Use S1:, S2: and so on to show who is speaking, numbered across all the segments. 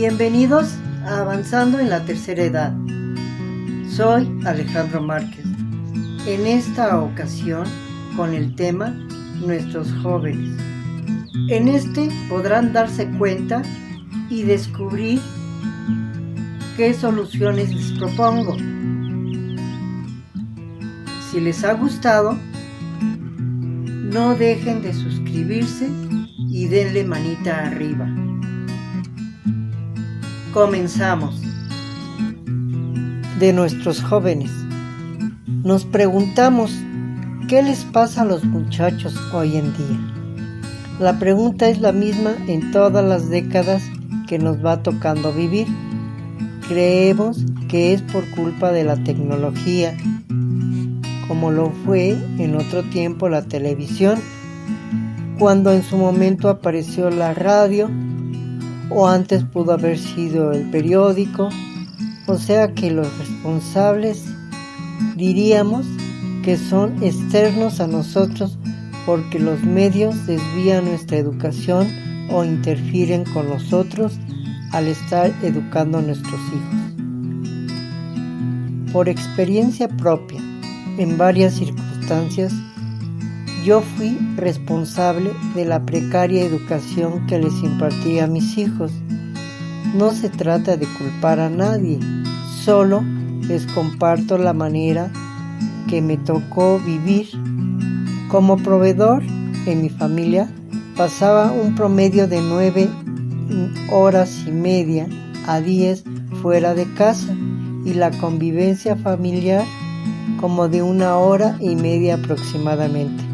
S1: Bienvenidos a Avanzando en la Tercera Edad. Soy Alejandro Márquez. En esta ocasión con el tema Nuestros jóvenes. En este podrán darse cuenta y descubrir qué soluciones les propongo. Si les ha gustado, no dejen de suscribirse y denle manita arriba. Comenzamos. De nuestros jóvenes. Nos preguntamos, ¿qué les pasa a los muchachos hoy en día? La pregunta es la misma en todas las décadas que nos va tocando vivir. Creemos que es por culpa de la tecnología, como lo fue en otro tiempo la televisión, cuando en su momento apareció la radio, o antes pudo haber sido el periódico. O sea que los responsables diríamos que son externos a nosotros, porque los medios desvían nuestra educación o interfieren con nosotros al estar educando a nuestros hijos. Por experiencia propia, en varias circunstancias, yo fui responsable de la precaria educación que les impartí a mis hijos. No se trata de culpar a nadie, solo les comparto la manera que me tocó vivir. Como proveedor en mi familia, pasaba un promedio de 9 horas y media a 10 fuera de casa, y la convivencia familiar como de 1 hora y media aproximadamente.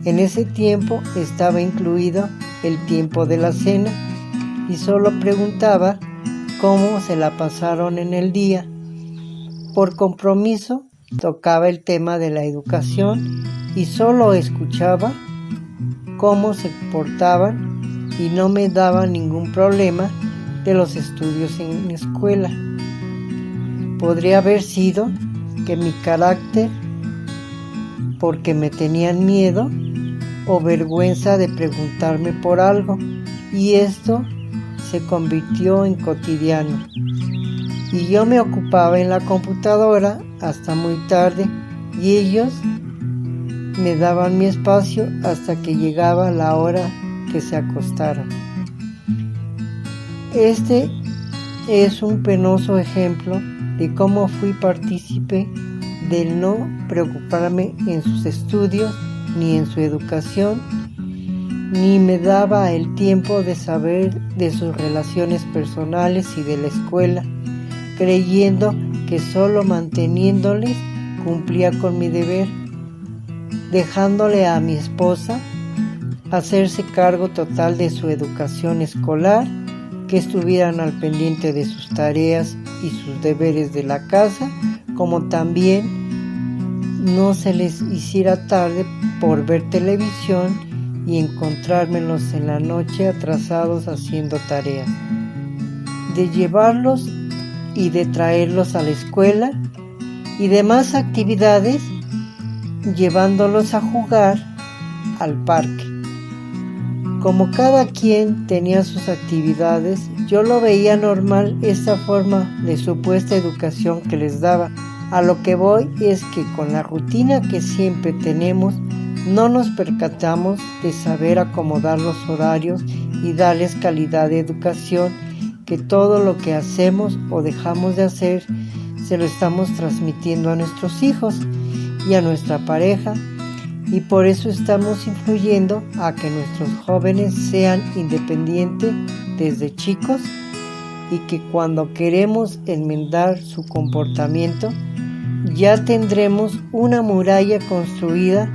S1: En ese tiempo estaba incluido el tiempo de la cena y solo preguntaba cómo se la pasaron en el día. Por compromiso tocaba el tema de la educación y solo escuchaba cómo se portaban y no me daba ningún problema de los estudios en la escuela. Podría haber sido que mi carácter, porque me tenían miedo o vergüenza de preguntarme por algo, y esto se convirtió en cotidiano. Y yo me ocupaba en la computadora hasta muy tarde y ellos me daban mi espacio hasta que llegaba la hora que se acostaran. Este es un penoso ejemplo de cómo fui partícipe del no preocuparme en sus estudios ni en su educación, ni me daba el tiempo de saber de sus relaciones personales y de la escuela, creyendo que solo manteniéndoles cumplía con mi deber, dejándole a mi esposa hacerse cargo total de su educación escolar, que estuvieran al pendiente de sus tareas y sus deberes de la casa, como también no se les hiciera tarde por ver televisión y encontrármelos en la noche atrasados haciendo tareas, de llevarlos y de traerlos a la escuela y demás actividades, llevándolos a jugar al parque. Como cada quien tenía sus actividades, yo lo veía normal esta forma de supuesta educación que les daba. A lo que voy es que con la rutina que siempre tenemos, no nos percatamos de saber acomodar los horarios y darles calidad de educación, que todo lo que hacemos o dejamos de hacer se lo estamos transmitiendo a nuestros hijos y a nuestra pareja, y por eso estamos influyendo a que nuestros jóvenes sean independientes desde chicos, y que cuando queremos enmendar su comportamiento ya tendremos una muralla construida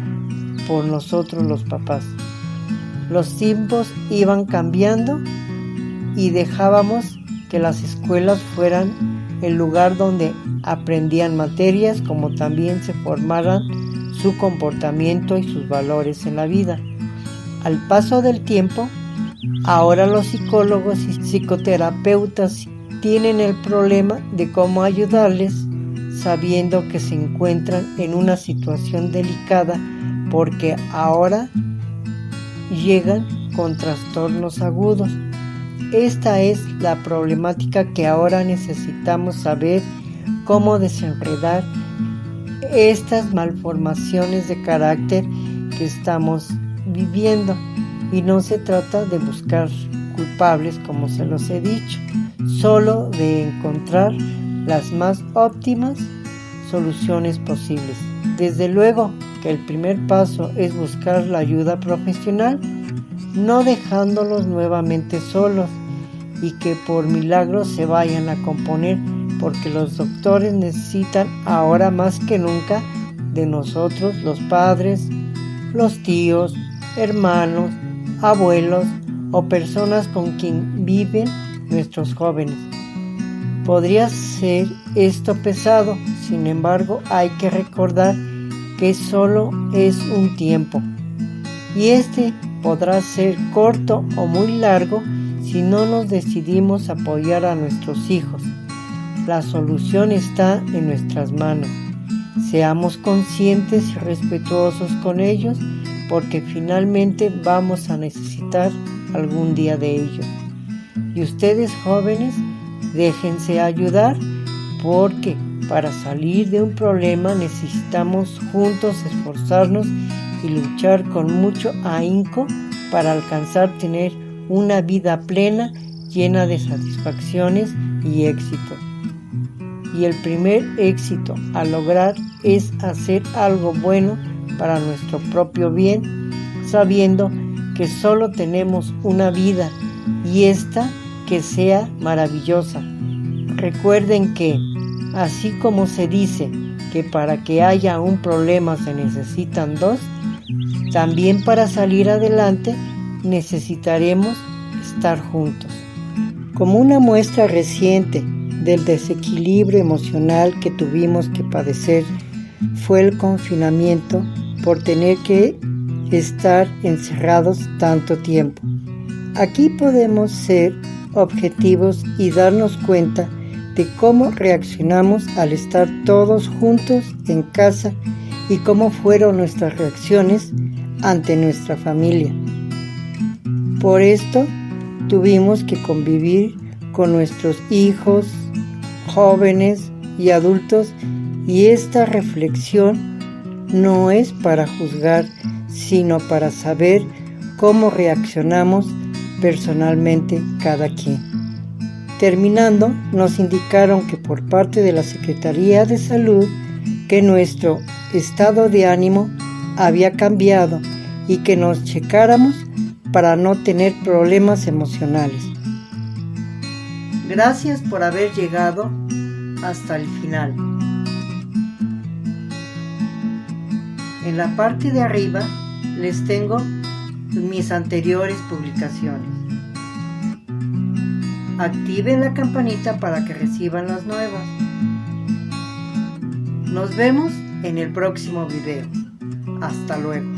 S1: por nosotros los papás. Los tiempos iban cambiando y dejábamos que las escuelas fueran el lugar donde aprendían materias, como también se formaran su comportamiento y sus valores en la vida. Al paso del tiempo, ahora los psicólogos y psicoterapeutas tienen el problema de cómo ayudarles, sabiendo que se encuentran en una situación delicada, porque ahora llegan con trastornos agudos, esta es la problemática que ahora necesitamos saber cómo desenredar estas malformaciones de carácter que estamos viviendo. Y no se trata de buscar culpables, como se los he dicho, solo de encontrar las más óptimas soluciones posibles. Desde luego que el primer paso es buscar la ayuda profesional, no dejándolos nuevamente solos y que por milagro se vayan a componer, porque los doctores necesitan ahora más que nunca de nosotros, los padres, los tíos, hermanos, abuelos o personas con quien viven nuestros jóvenes. Podría ser esto pesado, sin embargo hay que recordar que solo es un tiempo y este podrá ser corto o muy largo si no nos decidimos a apoyar a nuestros hijos. La solución está en nuestras manos. Seamos conscientes y respetuosos con ellos, porque finalmente vamos a necesitar algún día de ello. Y ustedes, jóvenes, déjense ayudar, porque para salir de un problema necesitamos juntos esforzarnos y luchar con mucho ahínco para alcanzar tener una vida plena, llena de satisfacciones y éxito. Y el primer éxito a lograr es hacer algo bueno para nuestro propio bien, sabiendo que solo tenemos una vida y esta que sea maravillosa. Recuerden que, así como se dice que para que haya un problema se necesitan dos, también para salir adelante necesitaremos estar juntos. Como una muestra reciente del desequilibrio emocional que tuvimos que padecer fue el confinamiento por tener que estar encerrados tanto tiempo. Aquí podemos ser objetivos y darnos cuenta de cómo reaccionamos al estar todos juntos en casa y cómo fueron nuestras reacciones ante nuestra familia. Por esto tuvimos que convivir con nuestros hijos, jóvenes y adultos, y esta reflexión no es para juzgar, sino para saber cómo reaccionamos personalmente cada quien. Terminando, nos indicaron que por parte de la Secretaría de Salud que nuestro estado de ánimo había cambiado y que nos checáramos para no tener problemas emocionales. Gracias por haber llegado hasta el final. En la parte de arriba les tengo mis anteriores publicaciones. Activen la campanita para que reciban las nuevas. Nos vemos en el próximo video. Hasta luego.